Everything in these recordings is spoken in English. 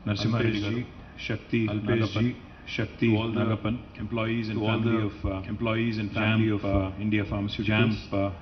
Narasimha Reddy Garu, Shakti, Nagappan, Shakti, to all the Nagappan, employees and to all family the of employees and Jamp, family of India Pharmaceuticals, Jamp,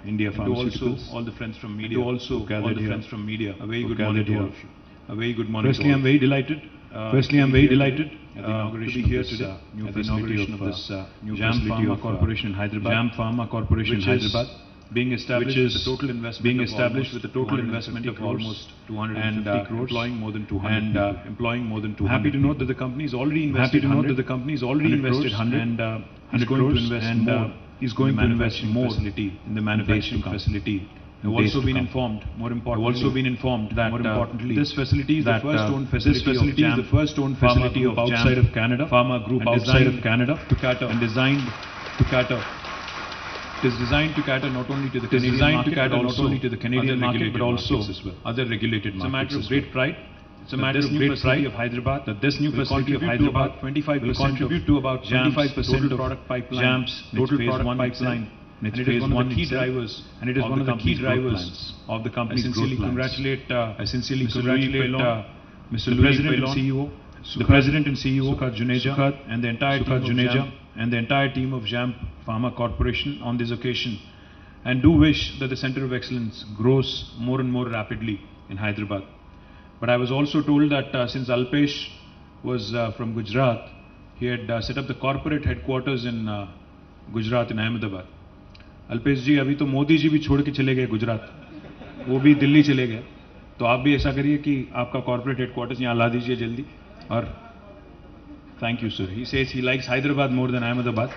India and to Pharmaceuticals, also all the friends from media, to also all gathered the here, friends from media. A very who good morning gathered to all here. of you. A very good morning. Firstly, I'm very delighted. Firstly, I'm very delighted at the inauguration to be here of this today new at the inauguration of this new Jamp facility Pharma of Corporation in Hyderabad, Jamp Pharma Corporation in which is Hyderabad, being established which with is a total investment being of established almost with a total 250 investment of crores almost and 250 crores, employing more than 200 and people. employing more than 200. Happy to note that the company has already invested Happy to note 100 that the company has already invested 100 and is 100 going to crores invest and more. is going to invest more facility in the manufacturing come. facility. I've also been informed, more importantly, I've also been informed that more importantly, this facility is the that, first owned this facility facility of is Jamp the first owned Pharma facility Group of outside Jamp of Canada, Pharma Group and outside of designed Canada to cater and designed to cater. It is designed to cater not only to the It is Canadian designed market, to cater but not also only to the Canadian other market, but regulated also markets as well. other regulated It's a markets matter of as great well. pride. It's a that matter this of new great facility pride of Hyderabad, that this new will facility of contribute to Hyderabad about 25% will contribute to about Jamp's 25% total of product pipeline, Jamp's total phase product one pipeline, itself. and And it it is is one of the key itself. drivers And it is of one of the key company's growth drivers plans. of the I company's sincerely growth plans. congratulate I sincerely Mr. congratulate Mr. the Louis President and Pelon, CEO, the President and CEO, Sukhat Juneja, Sukhat, and the entire Sukhat team of Juneja, Jamp, and the entire team of Jamp Pharma Corporation on this occasion, and do wish that the Center of Excellence grows more and more rapidly in Hyderabad. But I was also told that since Alpesh was from Gujarat, he had set up the corporate headquarters in Gujarat in Ahmedabad. Alpesh जी, अभी तो मोदी जी भी छोड़ के चले गए गुजरात, वो भी दिल्ली चले गए, तो आप भी ऐसा करिए कि आपका कॉर्पोरेट हेडक्वार्टर्स यहाँ ला दीजिए जल्दी. और thank you sir. He says he likes Hyderabad more than Ahmedabad.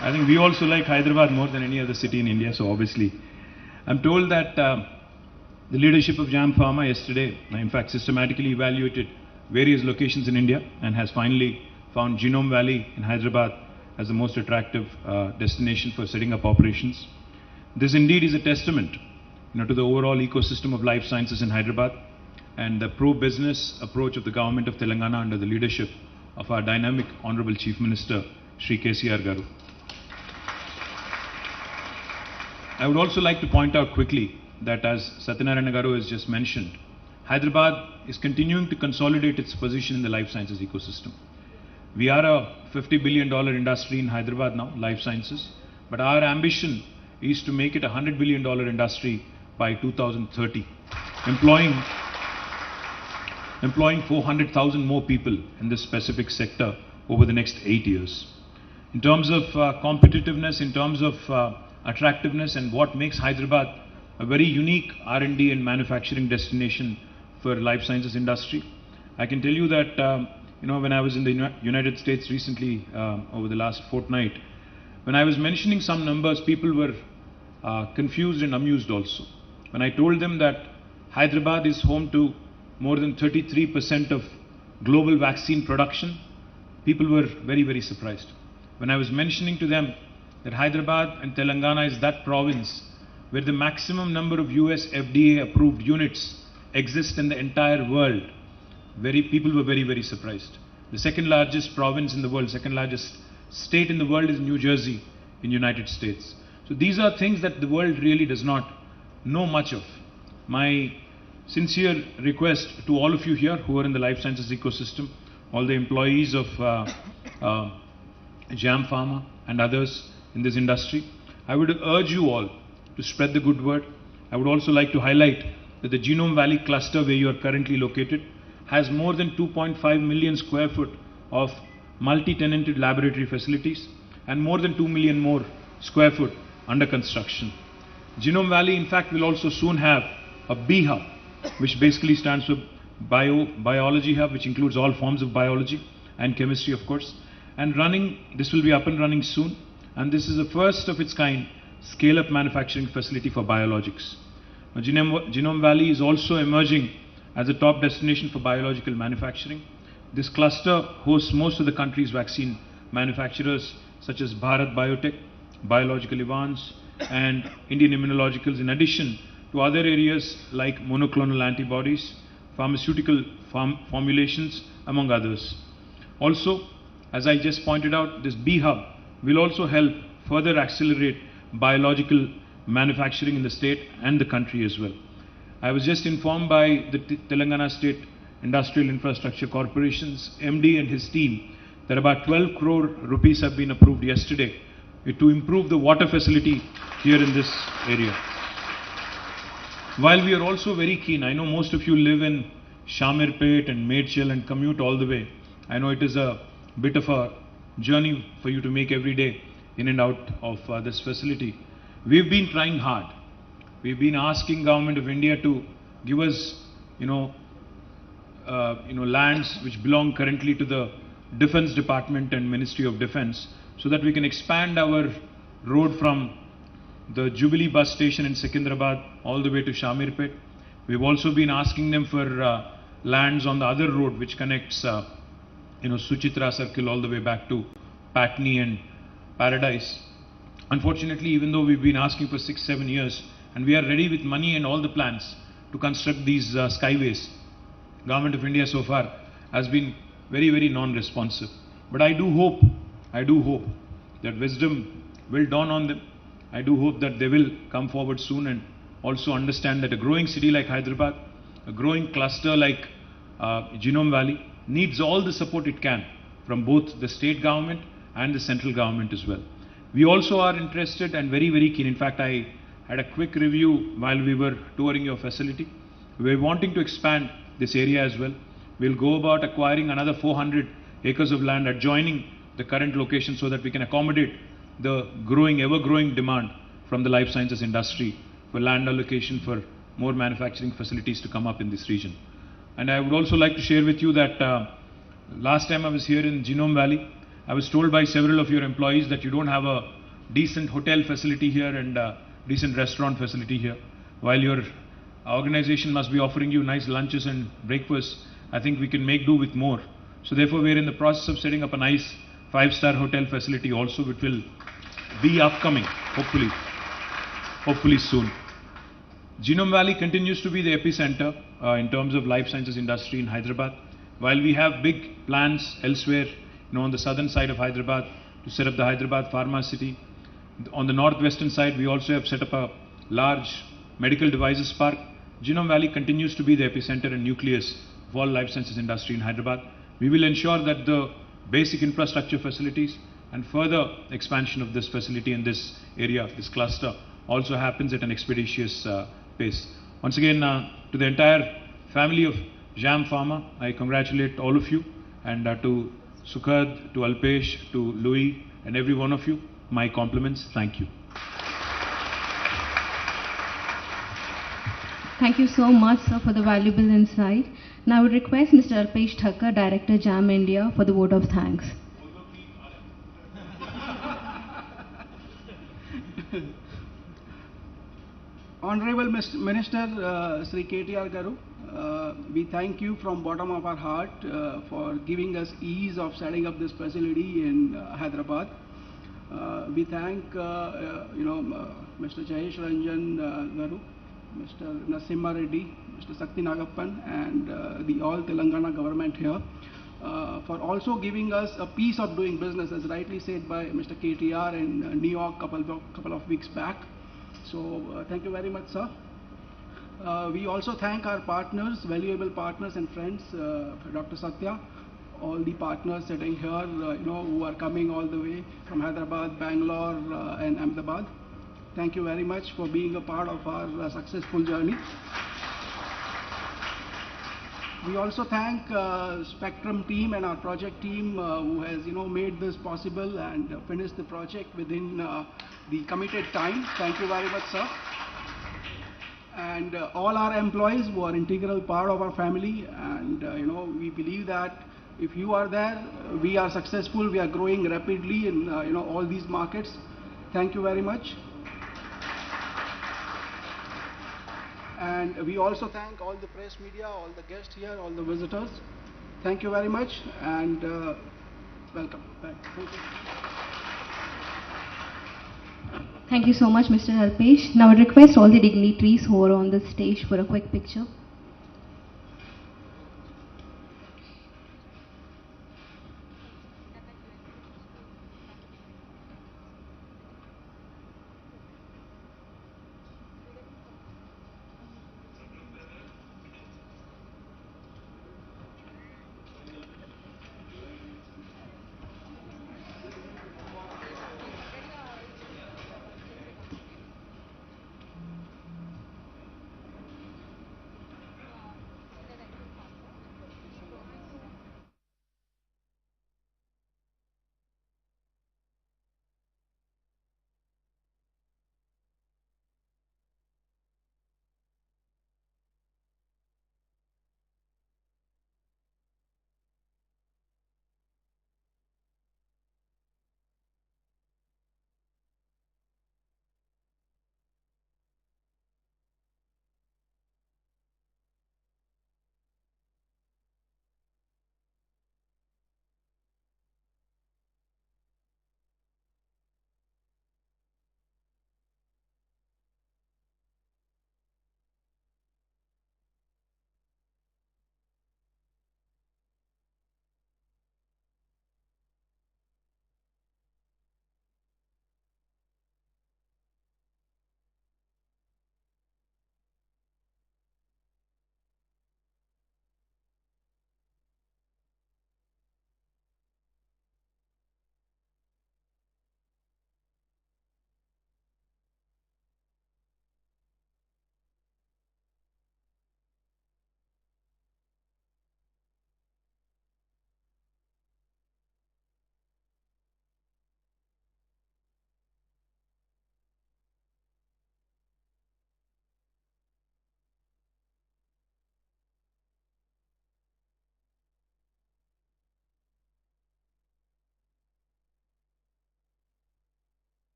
I think we also like Hyderabad more than any other city in India, so obviously. I'm told that the leadership of Jamp Pharma yesterday, in fact, systematically evaluated various locations in India and has finally found Genome Valley in Hyderabad as the most attractive destination for setting up operations. This indeed is a testament, to the overall ecosystem of life sciences in Hyderabad and the pro-business approach of the government of Telangana under the leadership of our dynamic Honorable Chief Minister, Shri KTR Garu. I would also like to point out quickly that, as Satyanarayana Garu has just mentioned, Hyderabad is continuing to consolidate its position in the life sciences ecosystem. We are a $50 billion industry in Hyderabad now, life sciences, but our ambition is to make it a $100 billion industry by 2030, employing 400,000 more people in this specific sector over the next 8 years. In terms of competitiveness, in terms of attractiveness, and what makes Hyderabad a very unique R&D and manufacturing destination for life sciences industry, I can tell you that when I was in the United States recently, over the last fortnight, when I was mentioning some numbers, people were confused and amused also. When I told them that Hyderabad is home to more than 33% of global vaccine production, people were very, very surprised. When I was mentioning to them that Hyderabad and Telangana is that province where the maximum number of US FDA approved units exist in the entire world, people were very, very surprised. The second largest province in the world, second largest state in the world is New Jersey in the United States. So these are things that the world really does not know much of. My sincere request to all of you here who are in the life sciences ecosystem, all the employees of Jamp Pharma and others in this industry, I would urge you all to spread the good word. I would also like to highlight that the Genome Valley cluster where you are currently located has more than 2.5 million square foot of multi-tenanted laboratory facilities and more than 2 million more square foot under construction. Genome Valley, in fact, will also soon have a B Hub, which basically stands for Biology Hub, which includes all forms of biology and chemistry, of course. And this will be up and running soon. And this is the first of its kind scale-up manufacturing facility for biologics. Now, Genome Valley is also emerging as a top destination for biological manufacturing. This cluster hosts most of the country's vaccine manufacturers such as Bharat Biotech, Biological Evans, and Indian Immunologicals, in addition to other areas like monoclonal antibodies, pharmaceutical formulations, among others. Also, as I just pointed out, this B Hub will also help further accelerate biological manufacturing in the state and the country as well. I was just informed by the Telangana State Industrial Infrastructure Corporation's MD and his team that about 12 crore rupees have been approved yesterday to improve the water facility here in this area. While we are also very keen, I know most of you live in Shamirpet and Medchal and commute all the way. I know it is a bit of a journey for you to make every day in and out of this facility. We've been trying hard. We've been asking Government of India to give us, lands which belong currently to the Defence Department and Ministry of Defence, so that we can expand our road from the Jubilee bus station in Secunderabad all the way to Shamirpet. We've also been asking them for lands on the other road which connects, Suchitra Circle all the way back to Patni and Paradise. Unfortunately, even though we've been asking for 6-7 years, and we are ready with money and all the plans to construct these skyways, Government of India so far has been very, very non-responsive. But I do hope that wisdom will dawn on them. I do hope that they will come forward soon and also understand that a growing city like Hyderabad, a growing cluster like Genome Valley needs all the support it can from both the state government and the central government as well. We also are interested and very, very keen. In fact, I had a quick review while we were touring your facility. We're wanting to expand this area as well. We'll go about acquiring another 400 acres of land adjoining the current location so that we can accommodate the ever-growing demand from the life sciences industry for land allocation for more manufacturing facilities to come up in this region. And I would also like to share with you that last time I was here in Genome Valley, I was told by several of your employees that you don't have a decent hotel facility here and decent restaurant facility here. While your organization must be offering you nice lunches and breakfasts, I think we can make do with more. So therefore, we are in the process of setting up a nice 5-star hotel facility also, which will be upcoming, hopefully soon. Genome Valley continues to be the epicenter in terms of life sciences industry in Hyderabad. While we have big plans elsewhere, on the southern side of Hyderabad to set up the Hyderabad Pharma city. On the northwestern side, we also have set up a large medical devices park. Genome Valley continues to be the epicenter and nucleus of all life sciences industry in Hyderabad. We will ensure that the basic infrastructure facilities and further expansion of this facility in this area, this cluster, also happens at an expeditious pace. Once again, to the entire family of Jamp Pharma, I congratulate all of you, and to Sukhad, to Alpesh, to Louis, and every one of you, my compliments. Thank you. Thank you so much, sir, for the valuable insight. Now I would request Mr. Alpesh Thakkar, Director Jamp India, for the vote of thanks. Honorable Minister Sri KTR Garu, we thank you from bottom of our heart for giving us ease of setting up this facility in Hyderabad. We thank Mr. Jayesh Ranjan Garu, Mr. Nasimha Reddy, Mr. Sakti Nagappan, and the all Telangana government here for also giving us a piece of doing business, as rightly said by Mr. KTR in New York couple of weeks back. So thank you very much, sir. We also thank our partners, valuable partners and friends, Dr. Satya, all the partners sitting here, who are coming all the way from Hyderabad, Bangalore, and Ahmedabad. Thank you very much for being a part of our successful journey. We also thank Spectrum team and our project team who has made this possible and finished the project within the committed time. Thank you very much, sir. And all our employees who are integral part of our family, and we believe that if you are there, we are successful, we are growing rapidly in all these markets. Thank you very much. And we also thank all the press media, all the guests here, all the visitors. Thank you very much, and welcome back. Thank you. Thank you so much, Mr. Alpesh. Now I request all the dignitaries who are on the stage for a quick picture.